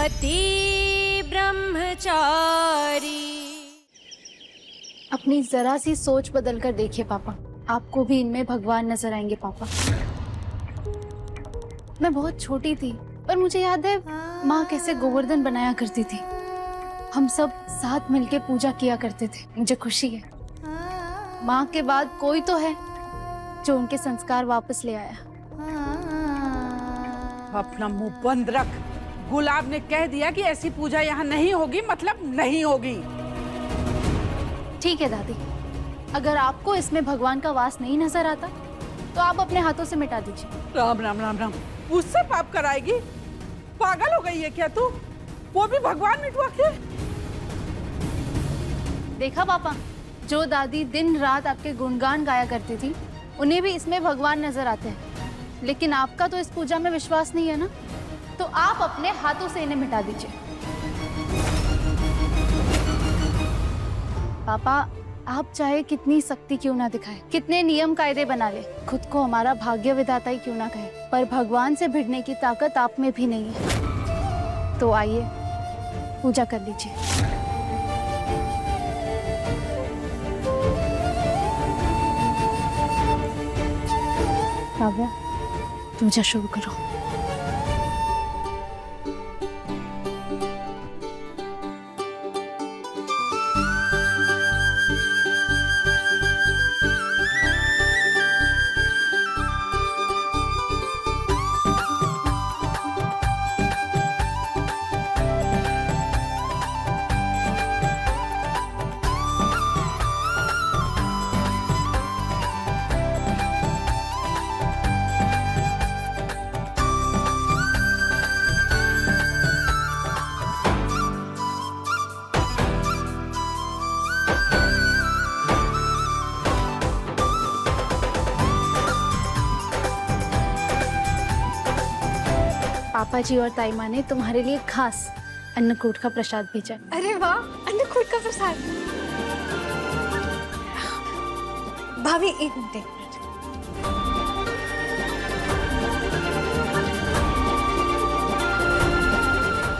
पति ब्रह्मचारी। अपनी जरा सी सोच बदल कर देखिए पापा, आपको भी इनमें भगवान नजर आएंगे पापा। मैं बहुत छोटी थी पर मुझे याद है माँ कैसे गोवर्धन बनाया करती थी। हम सब साथ मिलके पूजा किया करते थे। मुझे खुशी है माँ के बाद कोई तो है जो उनके संस्कार वापस ले आया। अपना मुंह बंद रख। गुलाब ने कह दिया कि ऐसी पूजा यहाँ नहीं होगी, मतलब नहीं होगी। ठीक है दादी, अगर आपको इसमें भगवान का वास नहीं नजर आता तो आप अपने हाथों से मिटा दीजिए। राम राम राम राम, उससे पाप कराएगी? पागल हो गई है क्या तू? वो भी भगवान मिटवा के? देखा पापा, जो दादी दिन रात आपके गुणगान गाया करती थी उन्हें भी इसमें भगवान नजर आते हैं। लेकिन आपका तो इस पूजा में विश्वास नहीं है ना, तो आप अपने हाथों से इन्हें मिटा दीजिए। पापा, आप चाहे कितनी शक्ति क्यों ना दिखाए, कितने नियम कायदे बना ले, खुद को हमारा भाग्य विधाता ही क्यों ना कहे, पर भगवान से भिड़ने की ताकत आप में भी नहीं है। तो आइए पूजा कर लीजिए। काव्या, पूजा शुरू करो। पापा जी और ताई माँ ने तुम्हारे लिए खास अन्नकूट का प्रसाद भेजा। अरे वाह, अन्नकूट का प्रसाद। भाभी एक मिनट।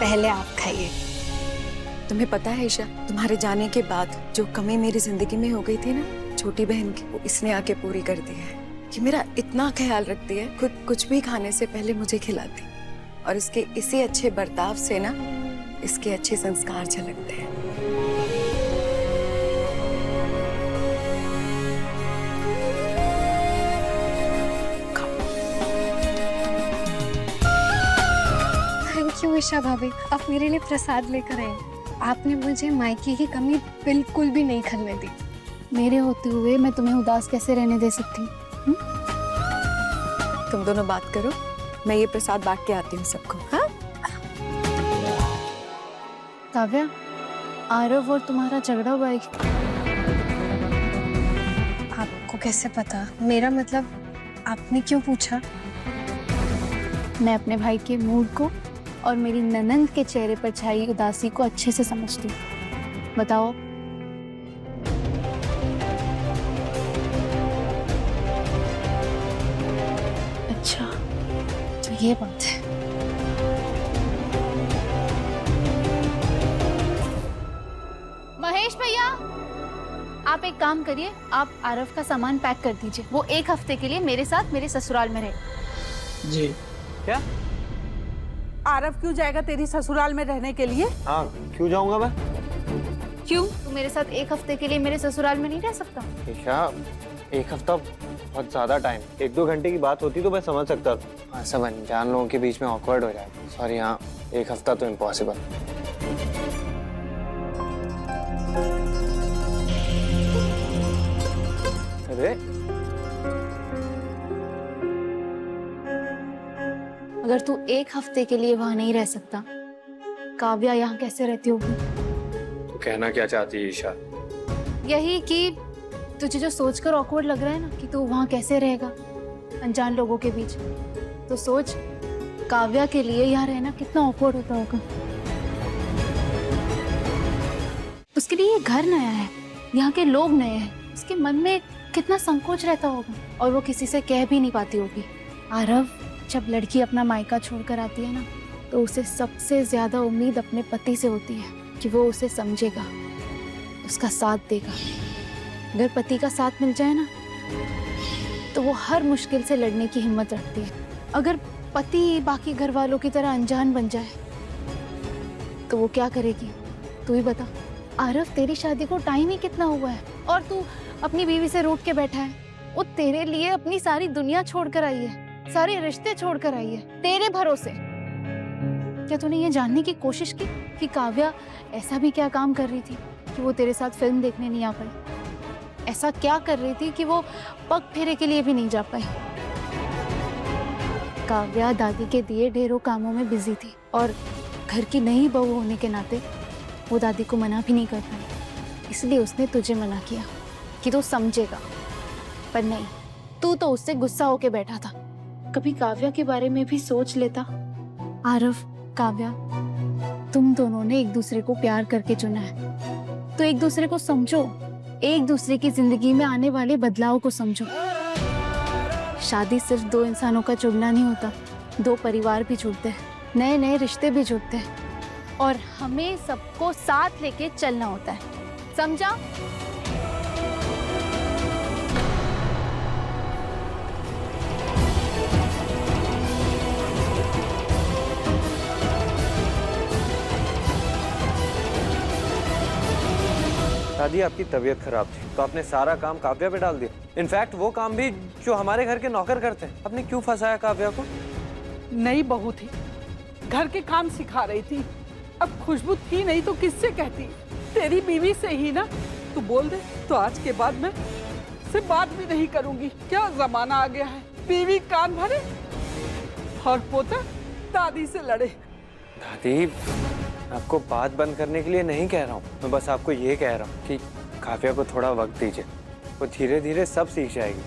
पहले आप खाइए। तुम्हें पता है ईशा, तुम्हारे जाने के बाद जो कमी मेरी जिंदगी में हो गई थी ना, छोटी बहन की, वो इसने आके पूरी कर दी है। कि मेरा इतना ख्याल रखती है, खुद कुछ भी खाने से पहले मुझे खिलाती, और इसके इसी अच्छे बर्ताव से ना इसके अच्छे संस्कार झलकते हैं। थैंक यू ईशा भाभी, आप मेरे लिए प्रसाद लेकर आए। आपने मुझे मायके की कमी बिल्कुल भी नहीं खलने दी। मेरे होते हुए मैं तुम्हें उदास कैसे रहने दे सकती हूँ? तुम दोनों बात करो, मैं ये प्रसाद बांट के आती हूँ सबको। हाँ? काव्या, आरव और तुम्हारा झगड़ा हुआ है? आपको कैसे पता? मेरा मतलब, आपने क्यों पूछा? मैं अपने भाई के मूड को और मेरी ननंद के चेहरे पर छाई उदासी को अच्छे से समझती हूँ। बताओ। अच्छा, तो ये बात है। महेश भैया, आप एक काम करिए, आप आरव का सामान पैक कर दीजिए। वो एक हफ्ते के लिए मेरे साथ मेरे ससुराल में रहे। जी। क्या? आरव क्यों जाएगा तेरी ससुराल में रहने के लिए? हाँ, क्यों जाऊंगा मैं? क्यों? तू मेरे साथ एक हफ्ते के लिए मेरे ससुराल में नहीं रह सकता? ईशा, एक हफ्ता बहुत ज्यादा टाइम, 1-2 घंटे की बात होती तो मैं समझ सकता था। सब अनजान लोगों के बीच में ऑकवर्ड हो जाए। सॉरी, हाँ, एक हफ्ता तो इम्पॉसिबल। अरे अगर तू एक हफ्ते के लिए वहां नहीं रह सकता, काव्या यहाँ कैसे रहती होगी? तू कहना क्या चाहती है ईशा? यही कि तुझे जो सोचकर ऑकवर्ड लग रहा है ना कि तू वहां कैसे रहेगा अनजान लोगों के बीच, तो सोच काव्या के लिए यहाँ रहना कितना ऑकवर्ड होता होगा। उसके लिए ये घर नया है, यहाँ के लोग नए हैं, उसके मन में कितना संकोच रहता होगा, और वो किसी से कह भी नहीं पाती होगी। आरव, जब लड़की अपना मायका छोड़कर आती है ना, तो उसे सबसे ज्यादा उम्मीद अपने पति से होती है कि वो उसे समझेगा, उसका साथ देगा। अगर पति का साथ मिल जाए ना तो वो हर मुश्किल से लड़ने की हिम्मत रखती है। अगर पति बाकी घर वालों की तरह अनजान बन जाए तो वो क्या करेगी, तू ही बता। आरव, तेरी शादी को टाइम ही कितना हुआ है और तू अपनी बीवी से रूठ के बैठा है। वो तेरे लिए अपनी सारी दुनिया छोड़कर आई है, सारे रिश्ते छोड़कर आई है तेरे भरोसे। क्या तूने ये जानने की कोशिश की कि काव्या ऐसा भी क्या काम कर रही थी कि वो तेरे साथ फिल्म देखने नहीं आ पाई? ऐसा क्या कर रही थी कि वो पग फेरे के लिए भी नहीं जा पाई? काव्या दादी के दिए ढेरों कामों में बिजी थी और घर की नई बहू होने के नाते वो दादी को मना भी नहीं कर पाई। इसलिए उसने तुझे मना किया कि तू समझेगा, पर नहीं, तू तो उससे गुस्सा होके बैठा था। कभी काव्या के बारे में भी सोच लेता। आरव, काव्या, तुम दोनों ने एक दूसरे को प्यार करके चुना है, तो एक दूसरे को समझो, एक दूसरे की जिंदगी में आने वाले बदलाव को समझो। शादी सिर्फ दो इंसानों का चुनना नहीं होता, दो परिवार भी जुड़ते हैं, नए नए रिश्ते भी जुड़ते हैं और हमें सबको साथ लेके चलना होता है, समझा? दादी, आपकी तबीयत खराब थी तो आपने सारा काम काव्या पे डाल दिया। इनफैक्ट वो काम भी जो हमारे घर के नौकर करते हैं। आपने क्यों फंसाया काव्या को? नई बहू थी, घर के काम सिखा रही थी। अब खुशबू थी नहीं तो किससे कहती? तेरी बीवी से ही ना। तू बोल दे तो आज के बाद मैं से बात भी नहीं करूंगी। क्या जमाना आ गया है, बीवी कान भरे और पोता दादी से लड़े। दादी, आपको बात बंद करने के लिए नहीं कह रहा हूँ, मैं बस आपको ये कह रहा हूँ कि काव्या को थोड़ा वक्त दीजिए, वो धीरे धीरे सब सीख जाएगी।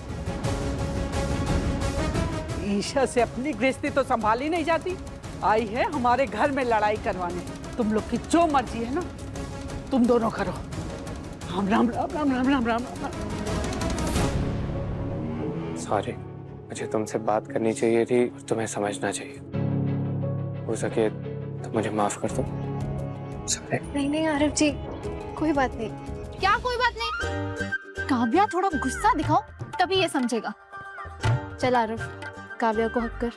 ईशा से अपनी गृहस्थी तो संभाली नहीं जाती, आई है हमारे घर में लड़ाई करवाने। तुम लोग की जो मर्जी है ना, तुम दोनों करो। राम राम राम राम राम राम राम राम। सॉरी, मुझे तुमसे बात करनी चाहिए थी और तुम्हें समझना चाहिए। हो सके तो मुझे माफ कर दो। नहीं नहीं आरव जी, कोई बात नहीं। क्या कोई बात नहीं? काव्या, थोड़ा गुस्सा दिखाओ तभी ये समझेगा। चल आरव, काव्या को हक कर।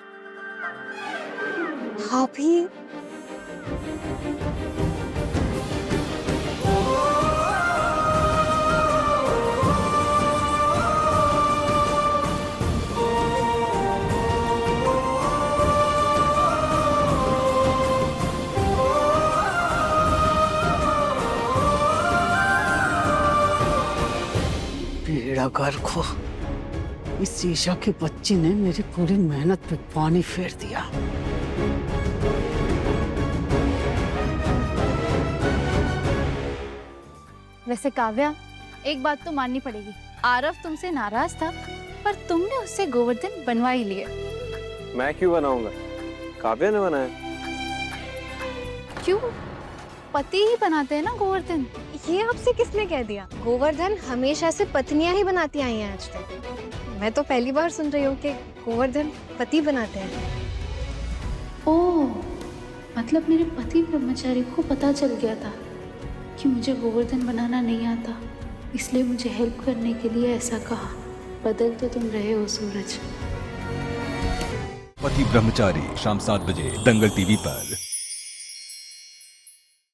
भाभी, बेड़ा गर्क हो, इस ईशा की बच्ची ने मेरी पूरी मेहनत पे पानी फेर दिया। वैसे काव्या, एक बात तो माननी पड़ेगी, आरव तुमसे नाराज था पर तुमने उससे गोवर्धन बनवा ही लिया। मैं क्यों बनाऊंगा, काव्या ने बनाया। क्यों? पति ही बनाते हैं ना गोवर्धन। ये आपसे किसने कह दिया? गोवर्धन हमेशा से पत्नियां ही बनाती आई हैं आज तक। मैं तो पहली बार सुन रही हूँ कि गोवर्धन पति बनाते हैं। ओह, मतलब मेरे पति ब्रह्मचारी को पता चल गया था कि मुझे गोवर्धन बनाना नहीं आता, इसलिए मुझे हेल्प करने के लिए ऐसा कहा। बदल तो तुम रहे हो सूरज। पति ब्रह्मचारी, शाम 7 बजे दंगल टीवी पर।